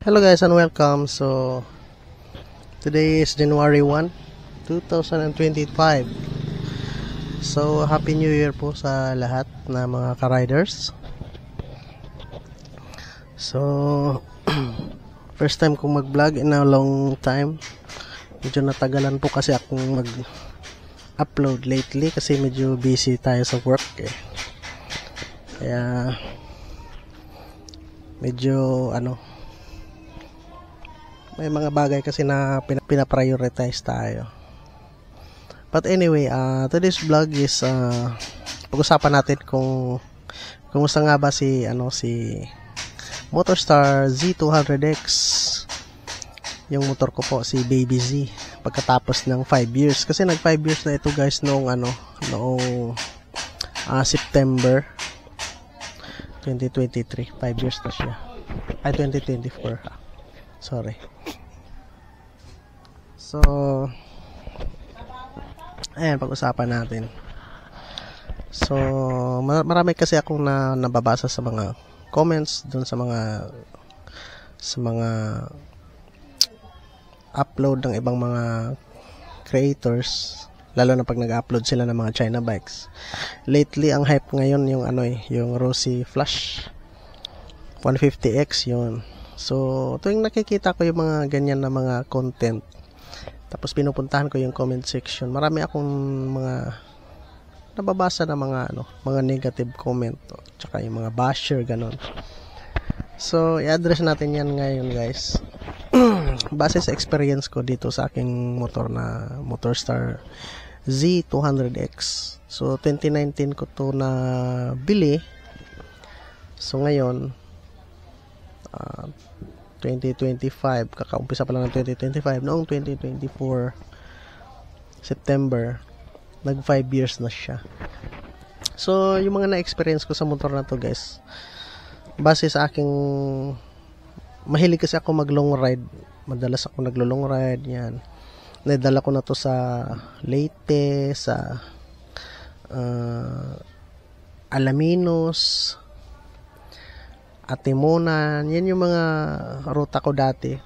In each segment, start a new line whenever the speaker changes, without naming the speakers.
Hello guys and welcome. So today is January 1, 2025. So Happy New Year po sa lahat na mga ka-riders. So first time kong mag-vlog in a long time. Medyo natagalan po kasi akong mag-upload lately kasi medyo busy tayo sa work eh. Kaya medyo may mga bagay kasi na pinaprioritize tayo. But anyway, today's vlog is pag-usapan natin kung kumusta nga ba si Motorstar Z200X. Yung motor ko po, si Baby Z, pagkatapos ng 5 years. Kasi nag 5 years na ito guys noong September 2023. 5 years na siya. Ay, 2024. Sorry. So, ayan, pag-usapan natin. So, marami kasi akong nababasa sa mga comments dun sa mga upload ng ibang mga creators, lalo na pag nag-upload sila ng mga China bikes. Lately, ang hype ngayon yung Rossi Flash 150X yun. So, tuwing nakikita ko yung mga ganyan na mga content, tapos pinupuntahan ko yung comment section, marami akong mga nababasa na mga negative comment, tsaka yung mga basher, ganon. So, i-address natin yan ngayon guys. Base sa experience ko dito sa aking motor na Motorstar Z200X. So, 2019 ko to na bili. So, ngayon 2025, kakaumpisa pa lang ng 2025, noong 2024 September, nag 5 years na siya. So, yung mga na-experience ko sa motor na to guys, base sa aking, mahilig kasi ako mag long ride, madalas ako naglo long ride, yan. Nadala ko na to sa Leyte, sa Alaminos, Atimonan, yan yung mga ruta ko dati.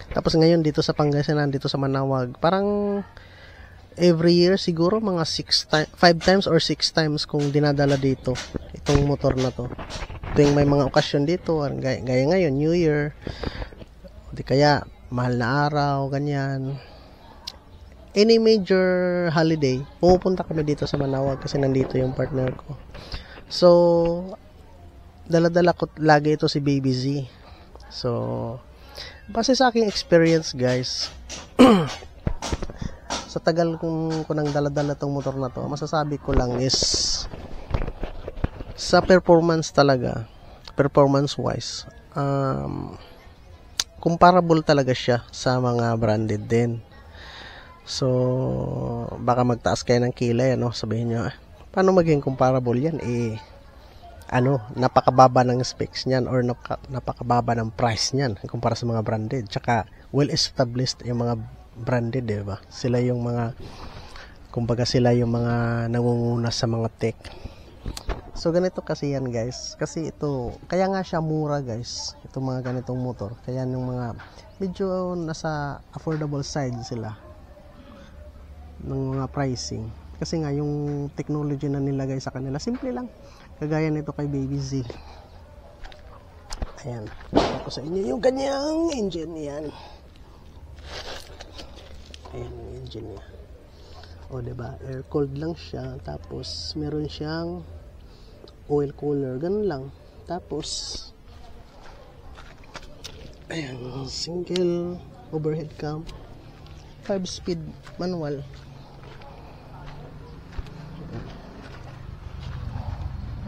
Tapos ngayon dito sa Pangasinan, dito sa Manawag, parang every year siguro mga 5 times or 6 times kung dinadala dito itong motor na to. Tuwing may mga okasyon dito, gaya ngayon, New Year, di kaya mahal na araw, ganyan. Any major holiday, pupunta kami dito sa Manawag kasi nandito yung partner ko. So, dala-dala ko lagi ito si Baby Z. So, base sa aking experience guys, sa tagal ko nang dala-dala tong motor na to, masasabi ko lang is sa performance talaga, performance wise, comparable talaga siya sa mga branded din. So, baka magtaas kayo ng kilay, sabihin nyo, paano maging comparable yan? Napakababa ng specs niyan or napakababa ng price niyan kumpara sa mga branded. Tsaka well established yung mga branded, diba? Sila yung mga, kumbaga sila yung mga nangunguna sa mga tech. So ganito kasi yan guys, kasi ito, kaya nga siya mura guys, itong mga ganitong motor. Kaya yung mga medyo nasa affordable side sila ng mga pricing, kasi nga yung technology na nilagay sa kanila simple lang. Kagaya nito kay Baby Z. Ayan. Tapos sa inyo yung kanyang engine yan. Ayan yung engine niya. O diba? Air cooled lang siya. Tapos meron siyang oil cooler. Ganun lang. Tapos ayan. Single overhead cam. 5-speed manual.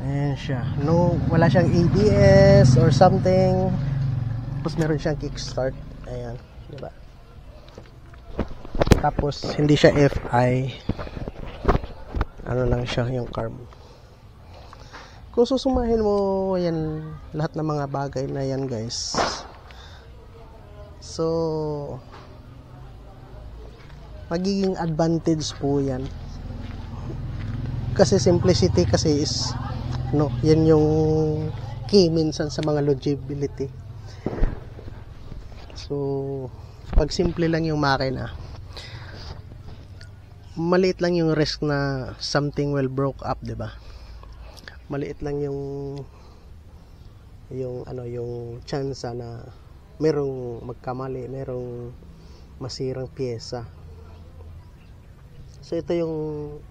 Ayan siya. Wala siyang ABS or something. Tapos meron siyang kickstart. Ayan, diba? Tapos hindi siya FI. Lang siya yung carb. Kung susumahin mo yan, lahat ng mga bagay na yan guys. So, magiging advantage po yan. Kasi simplicity kasi is yan yung key minsan sa mga longevity. So pag simple lang yung makina, maliit lang yung risk na something will broke up, 'di ba? Maliit lang yung yung chance na merong magkamali, merong masirang piyesa. So ito yung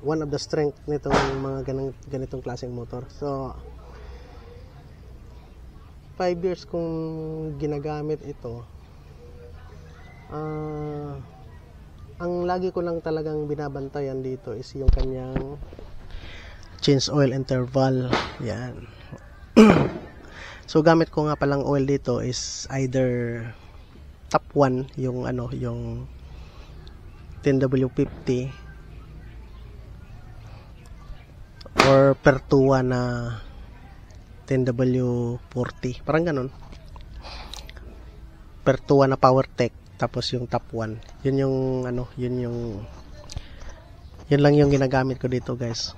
one of the strength nitong mga ganitong klaseng motor. So 5 years kong ginagamit ito. Ang lagi ko lang talagang binabantayan dito is yung kanyang change oil interval. Yan. So gamit ko nga palang oil dito is either top 1 yung yung 10W50 or Pertua na 10W40. Parang ganun. Pertua na PowerTech. Tapos yung top 1. Yun yung yun lang yung ginagamit ko dito, guys.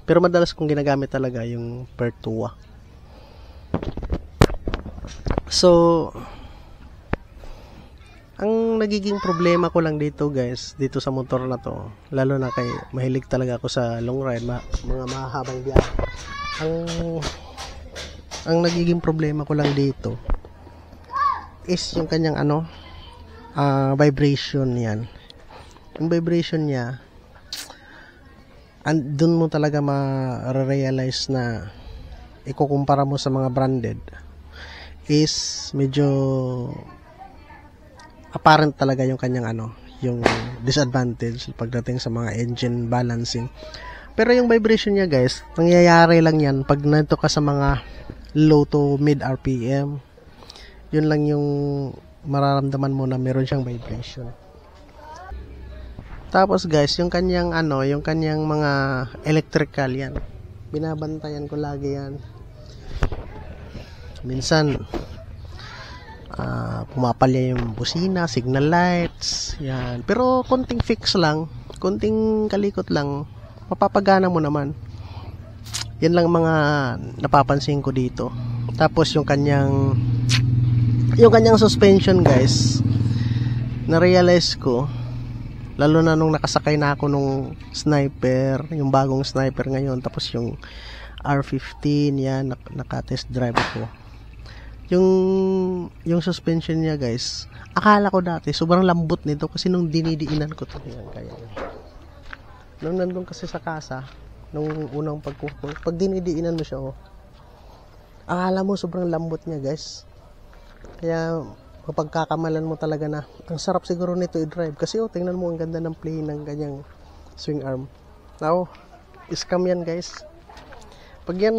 Pero madalas kong ginagamit talaga yung Pertua. So ang nagiging problema ko lang dito, guys, dito sa motor na to, lalo na kay mahilig talaga ako sa long ride, mga mahabang biyahe. Ang nagiging problema ko lang dito is yung kanyang vibration yan. Yung vibration niya, dun mo talaga ma-realize na ikukumpara mo sa mga branded is medyo apparent talaga yung kanyang yung disadvantage pagdating sa mga engine balancing. Pero yung vibration niya, guys, nangyayari lang yan pag nandito ka sa mga low to mid RPM. Yun lang yung mararamdaman mo na meron siyang vibration. Tapos, guys, yung kanyang yung kanyang mga electrical yan, binabantayan ko lagi yan. Minsan pumapalya yung busina, signal lights, yan. Pero konting fix lang, konting kalikot lang, mapapagana mo naman. Yan lang mga napapansin ko dito. Tapos yung kanyang suspension, guys, na-realize ko, lalo na nung nakasakay na ako nung Sniper, yung bagong Sniper ngayon, tapos yung R15, yan, naka-test drive ko. Yung suspension niya, guys, akala ko dati sobrang lambot nito kasi nung dinidiinan ko to, yan, kaya nung nandun kasi sa kasa, nung unang pag dinidiinan mo siya, akala mo sobrang lambot niya, guys. Kaya mapagkakamalan mo talaga na ang sarap siguro nito i-drive kasi tingnan mo ang ganda ng play ng kanyang swing arm. Now, scam yan, guys. Pag yan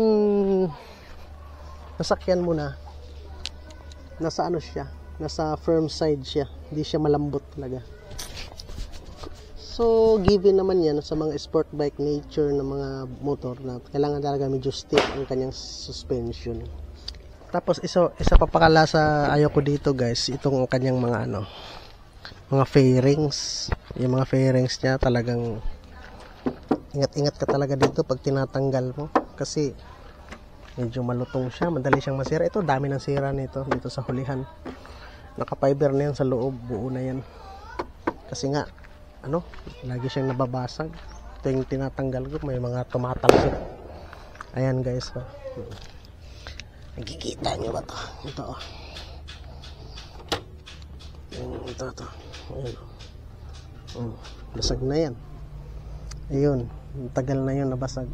nasakyan mo na, nasa siya, nasa firm side siya, hindi siya malambot talaga. So given naman yan sa mga sport bike nature ng mga motor na kailangan talaga medyo stiff ang kanyang suspension. Tapos isa pa pala sa ayoko dito, guys, itong kanyang mga mga fairings. Yung mga fairings niya talagang ingat-ingat ka talaga dito pag tinatanggal mo kasi medyo malutong siya, madali siyang masira. Ito, dami ng sira nito dito sa hulihan. Naka-fiber na yan sa loob, buo na yan. Kasi nga, lagi siyang nababasag. Ito yung tinatanggal ko, may mga tumatalsik. Ayan, guys. Nakikita nyo ba ito? Ito, Ito. Ayan. Basag na yan. Ayun, tagal na yun nabasag.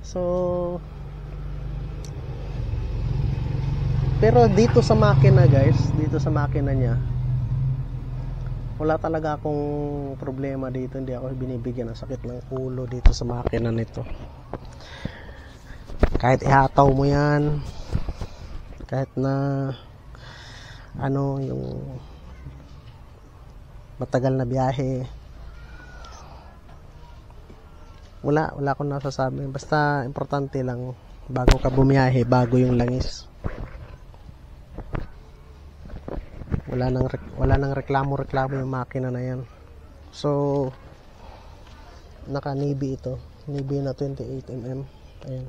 So, pero dito sa makina, guys, dito sa makina niya, wala talaga akong problema dito. Hindi ako binibigyan ng sakit ng ulo dito sa makina nito. Kahit ihataw mo yan, kahit na yung matagal na biyahe, wala akong nasasabi. Basta importante lang bago ka bumiyahe, bago yung langis. Wala nang reklamo yung makina na yan. So naka Navy ito, Navy na 28mm. Ayan.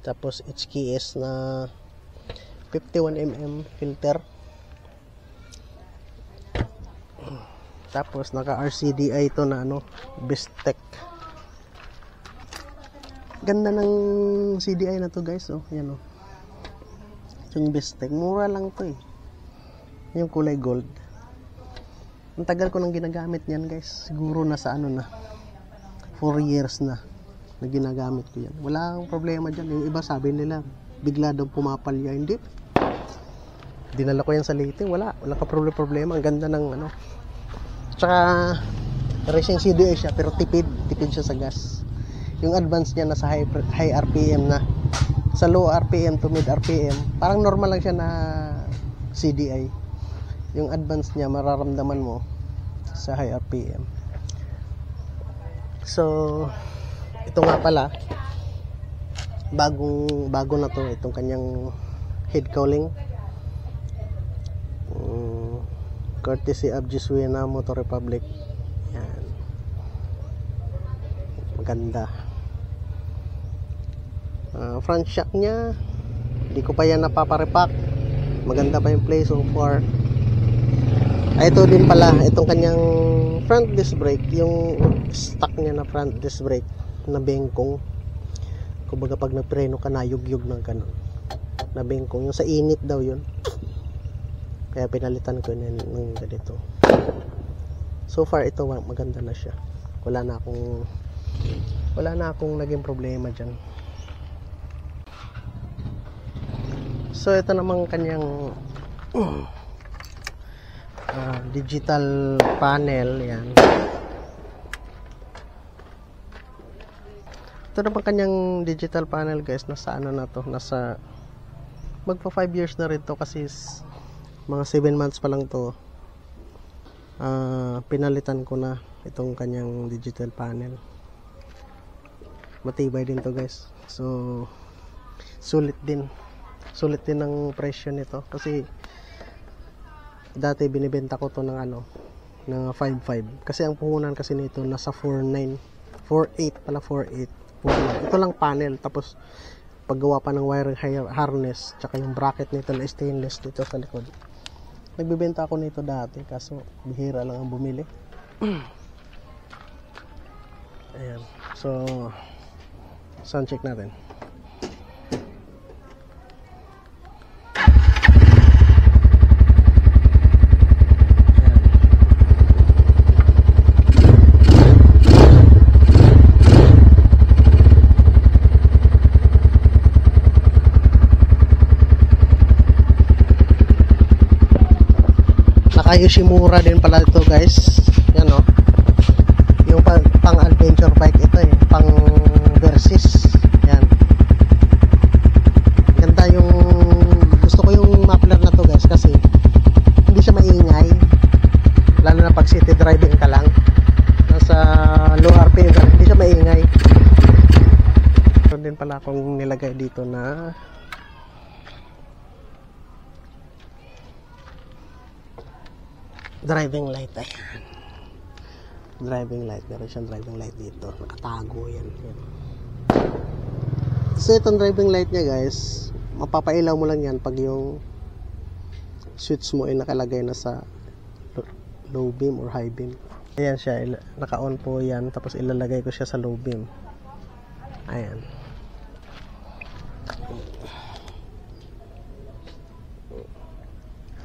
Tapos HKS na 51mm filter. Tapos naka RCDI ito na Bestech. Ganda ng CDI na to guys, yan yung Bestech, mura lang to yung kulay gold. Ang tagal ko nang ginagamit yan guys, siguro nasa 4 years na ginagamit ko yan. Wala akong problema dyan. Yung iba sabi nila bigla daw pumapalya, hindi. Dinala ko yan sa Leyte, wala ka problema. Ang ganda ng tsaka racing CDI siya pero tipid siya sa gas. Yung advance niya nasa high RPM na. Sa low RPM to mid RPM parang normal lang siya na CDI. Yung advance niya mararamdaman mo sa high RPM. So ito nga pala, bago na to itong kanyang head cowling, courtesy of Jesuina Motor Republic. Yan, maganda. Front shock nya hindi ko pa yan napaparepack, maganda pa yung play so far. Ito din pala, itong kanyang front disc brake, yung stock nya na front disc brake na bengkong. Kumbaga pag nagpreno ka nayugyug ng ganun na bengkong, yung sa init daw yun, kaya pinalitan ko yun ng ganito. So far ito maganda na siya, wala na akong naging problema dyan. So ito namang kanyang digital panel, yan. Ito naman kanyang digital panel guys, nasa na to, nasa magpa 5 years na rin to kasi mga 7 months pa lang to. Pinalitan ko na itong kanyang digital panel. Matibay din to guys, so sulit din ng presyo nito kasi dati binibenta ko to ng ng 5.5 kasi ang puhunan kasi nito nasa 4.9, 4.8 pala, 4.8. Ito lang panel, tapos paggawa pa ng wiring harness tsaka yung bracket nito na stainless dito sa likod. Nagbebenta ako nito dati kaso bihira lang ang bumili. Ayan, so sound check natin. Yoshimura din pala ito guys, yan yung pang adventure bike ito pang Versys, yan. Ganda yung, gusto ko yung muffler na to guys kasi hindi siya maingay, lalo na pag city driving ka lang nasa low RPM ka, hindi siya maingay. Ito din pala akong nilagay dito na driving light. Ayan, driving light, meron siyang driving light dito, nakatago yan. So itong driving light nya guys, mapapailaw mo lang yan pag yung switch mo ay nakalagay na sa low beam or high beam. Ayan siya, naka-on po yan, tapos ilalagay ko siya sa low beam. Ayan,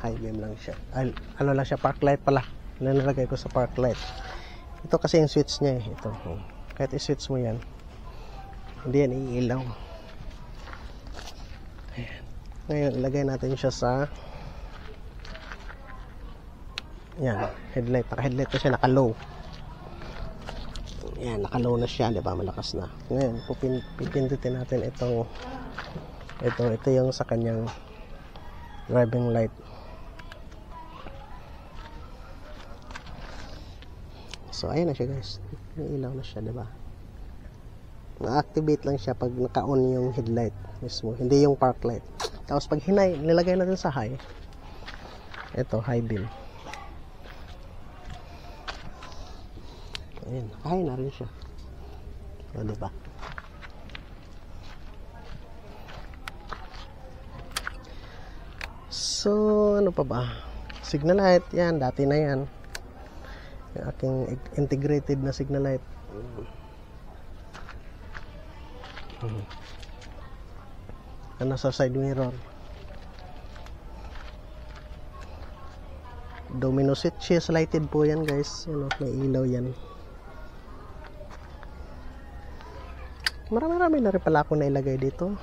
high beam lang siya. Ano lang siya, park light pala. Nilalagay ko sa park light. Ito kasi yung switch niya ito. Kahit i-switch mo yan, hindi yan iilaw. Ayan. Ngayon, ilagay natin siya sa yan, headlight. Naka-headlight na siya, naka-low. Yan, naka-low na siya, di ba? Malakas na. Ngayon, pipindutin natin ito yung sa kanyang driving light. So ayan na siya guys, yung ilaw na siya, diba? Na-activate lang siya pag naka-on yung headlight mismo, hindi yung park light. Tapos pag nilagay natin sa high, ito high beam, ayan, high na rin siya. O diba? So, ano pa ba? Signal light, yan, dati na yan. Yung aking integrated na signal light. Ano sa side mirror? Domino switches, lighted po yan guys. Ano, may ilaw yan. Marami-rami na rin pala ako nailagay dito.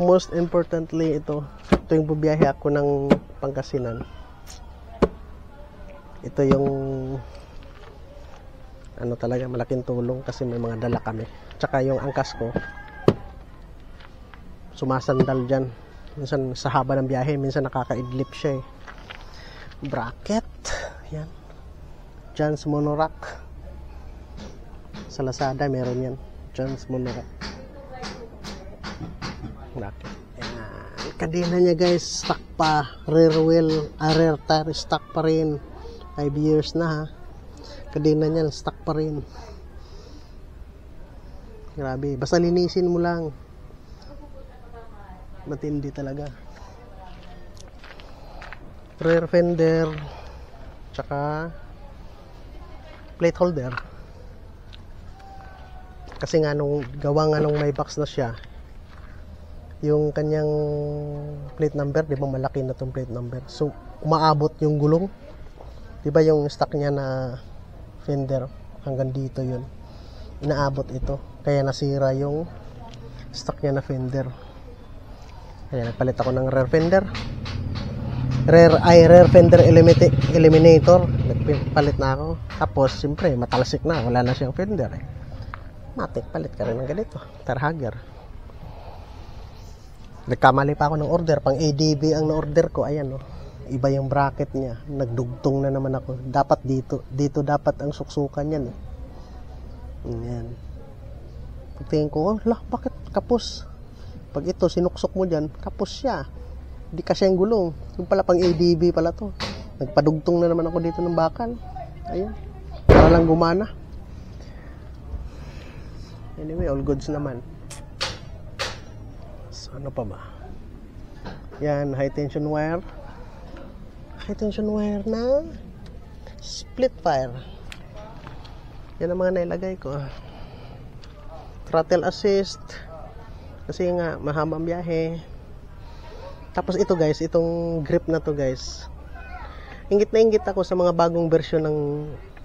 Most importantly, ito yung bubiyahe ako ng Pangasinan. Ito yung ano talaga, malaking tulong kasi may mga dala kami. Tsaka yung angkas ko sumasandal dyan. Minsan sa haba ng biyahe, minsan nakakaidlip siya eh. Bracket. Yan. John's Monorack. Sa Lazada meron yan. John's Monorack. Bracket. Yan. Kadena niya guys, stock pa. Rear wheel, rear tire, stock pa rin. 5 years na ha. Kadena niya, stock pa rin. Grabe. Basta linisin mo lang. Matindi talaga. Rear fender. Tsaka plate holder. Kasi nga nung gawa nga nung may box na siya, yung kanyang plate number, di ba malaki na tong plate number. So, umaabot yung gulong. Di ba yung stock niya na fender, hanggang dito yun. Inaabot ito. Kaya nasira yung stock niya na fender. Kaya nagpalit ako ng rear fender. Rear fender eliminator. Nagpalit na ako. Tapos, siyempre, matalasik na. Wala na siyang fender eh. Matik, palit ka rin ng ganito. Tarhager. Nagkamali pa ako ng order. Pang ADB ang na-order ko. Ayan, oh. Iba yung bracket niya. Nagdugtong na naman ako. Dapat dito. Dito dapat ang suksukan yan. Eh. Ayan. Pagtingin ko, lah, bakit kapos? Pag ito, sinuksok mo dyan, kapos siya. Hindi kasi yung gulong. Yung pala pang ADB pala to. Nagpadugtong na naman ako dito ng bakal. Ayan. Para lang gumana. Anyway, all goods naman. So, ano pa ba? Yan, high tension wire. High tension wire na split fire. Yan ang mga nailagay ko. Throttle assist. Kasi nga, mahaba ang biyahe. Tapos ito guys, itong grip na to guys. Ingit na ingit ako sa mga bagong version ng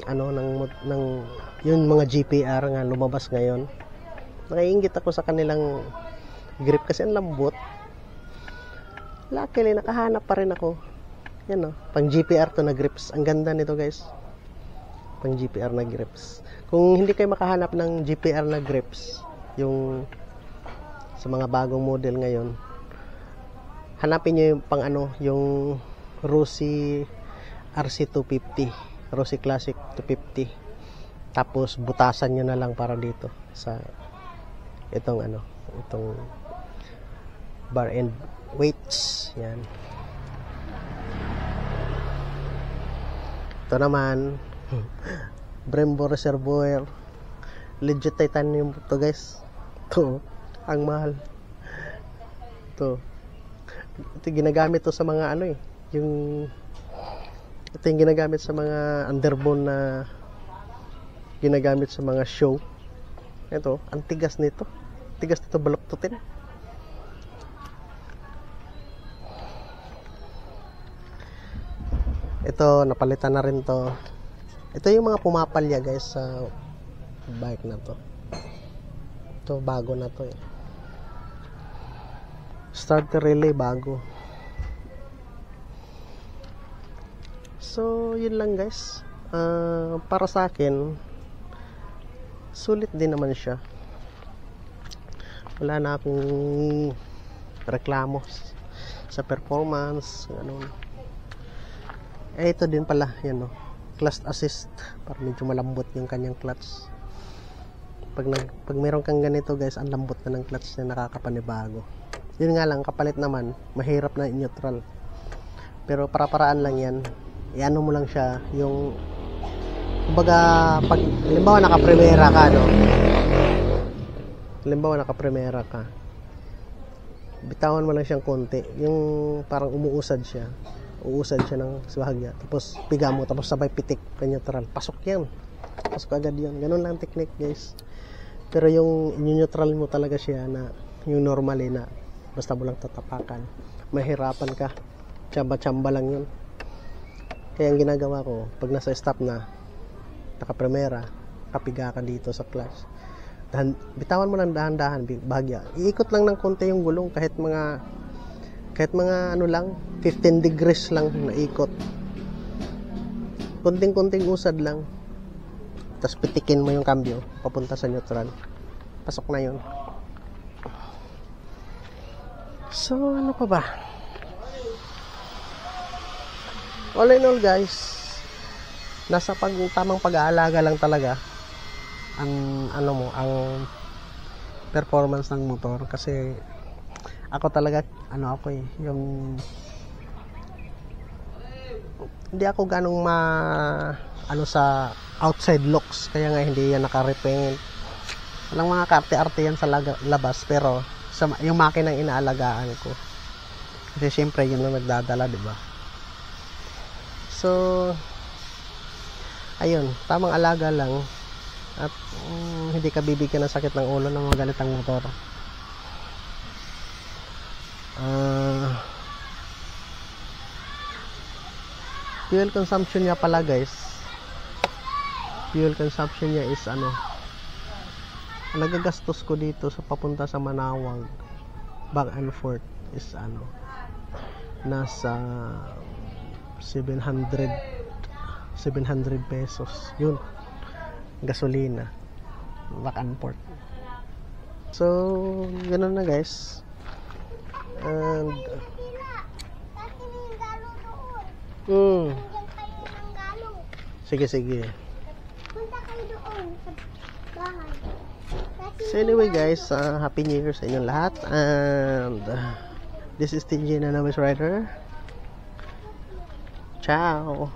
ano ng yung mga GPR nga lumabas ngayon. Naiingit ako sa kanilang grip kasi ang lambot. Luckily nakahanap pa rin ako. Yan oh, pang GPR to na grips. Ang ganda nito guys. Pang GPR na grips. Kung hindi kayo makahanap ng GPR na grips, yung sa mga bagong model ngayon, hanapin nyo yung pang ano, yung Rossi RC250, Rossi Classic 250. Tapos butasan nyo na lang para dito sa itong ano, itong bar and weights. Yan. Ito naman Brembo reservoir, legit titanium to guys. Ito ang mahal. Ito ginagamit to sa mga ano eh, ito yung ginagamit sa mga underbone na ginagamit sa mga show. Ito, ang tigas nito. Tigas nito baluktutin. Ito, napalitan na rin to. Ito yung mga pumapalya guys sa bike na to. Ito, bago na to eh. Starter relay bago. So, yun lang guys. Para sa akin, sulit din naman siya. Wala na akong reklamo sa performance, ganun. Ito din pala, yan o. Clutch assist. Para medyo malambot yung kanyang clutch. Pag meron kang ganito guys, ang lambot na ng clutch na nakakapanibago. Yun nga lang, kapalit naman, mahirap na neutral. Pero para-paraan lang yan. Iano mo lang siya, yung kumbaga, pag halimbawa naka-primera ka, no? Halimbawa naka-primera ka. bitawan mo lang siyang konti. Yung parang umuusad siya. Uusad siya ng bahagya. Tapos piga mo, tapos sabay pitik ka neutral. Pasok yan. Pasok agad yan. Ganun lang technique, guys. Pero yung neutral mo talaga siya na yung normally na basta mo lang tatapakan. Mahirapan ka. Tsamba-tsamba lang yun. Kaya ang ginagawa ko, pag nasa stop na, naka-primera, kapiga ka dito sa clutch. Bitawan mo lang dahan-dahan, bahagya. Iikot lang ng konti yung gulong kahit mga ano lang, 15 degrees lang na ikot. Kunting-kunting usad lang. Tapos pitikin mo yung cambio papunta sa neutral. Pasok na yun. So, ano pa ba? All in all, guys, nasa tamang pag-aalaga lang talaga ang ang performance ng motor. Kasi ako talaga yung hindi ako ganong sa outside looks, kaya nga hindi yan naka-repaint. Walang mga karte-arte yan sa labas, pero yung makina ang inaalagaan ko. Kasi syempre yun lang nagdadala, di ba? So, ayun, tamang alaga lang at hindi ka bibigyan ng sakit ng ulo ng mga ganitang motor. Fuel consumption niya pala, guys. Fuel consumption niya is ang nagagastos ko dito sa papunta sa Manawag back and forth is nasa 700 pesos yun, gasolina back and forth. So ganun na, guys. And sige
Punta kayo doon sa bahay.
So anyway, guys, Happy New Year sa inyong lahat. And this is TJ Nanamis Rider. Ciao.